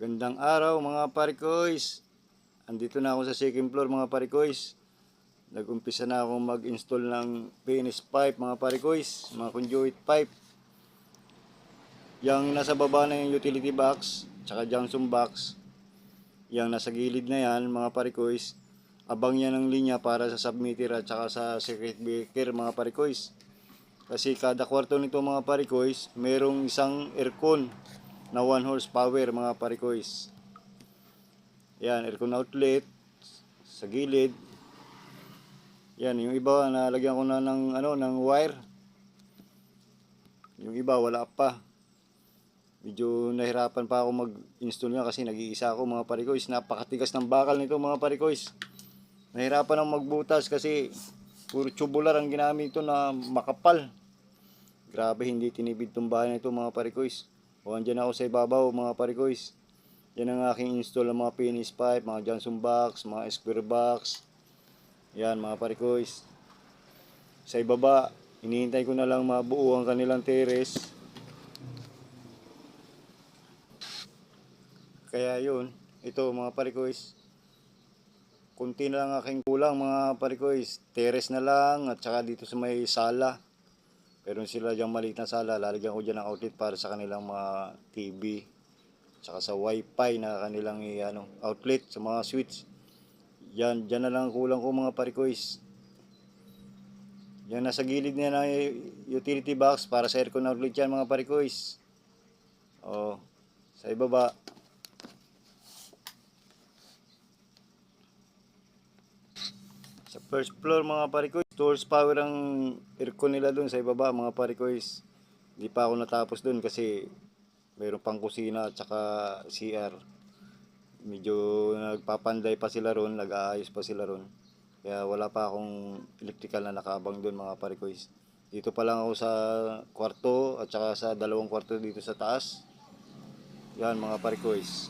Magandang araw mga parikoys. Andito na ako sa second floor mga parikoys. Nag-umpisa na ako mag-install ng PNS pipe mga parikoys, mga conduit pipe. Yang nasa baba na yung utility box, tsaka junction box. Yang nasa gilid na yan mga parikoys. Abang yan ng linya para sa submeter at tsaka sa circuit breaker mga parikoys. Kasi kada kwarto nito mga parikoys, merong isang aircon na 1 horsepower mga parikoys. Yan, aircon outlet sa gilid. Yan, yung iba nalagyan ko na ng wire. Yung iba wala pa. Medyo nahirapan pa ako mag-install niya kasi nag-iisa ako mga parikoys. Napakatigas ng bakal nito mga parikoys. Nahirapan akong magbutas kasi puro tubular ang ginamit ito na makapal. Grabe, hindi tinibid tong bahay nito mga parikoys. O andyan ako sa ibabaw mga parikoys. Yan ang aking install ng mga PNS pipe, mga junction box, mga square box. Yan mga parikoys. Sa ibaba, hinihintay ko na lang mabuo ang kanilang terrace. Kaya yun, ito mga parikoys. Kunti na lang aking kulang mga parikoys. Terrace na lang at saka dito sa may sala. Pero sila diyang maliit na sala, lalagyan ko dyan ng outlet para sa kanilang mga TV. Tsaka sa wifi na kanilang outlet sa mga switch. Yan, dyan na lang kulang ko mga parikoys. Yan, nasa gilid niya na utility box para sa aircon outlet yan mga parikoys. O, sa ibaba. Sa first floor mga parikoys, 2 horsepower ang aircon nila dun sa ibaba mga parikoys. Hindi pa ako natapos dun kasi mayroon pang kusina at saka CR. Medyo nagpapanday pa sila ron, nag-aayos pa sila ron. Kaya wala pa akong electrical na nakaabang dun mga parikoys. Dito pa lang ako sa kwarto at saka sa dalawang kwarto dito sa taas. Yan mga parikoys.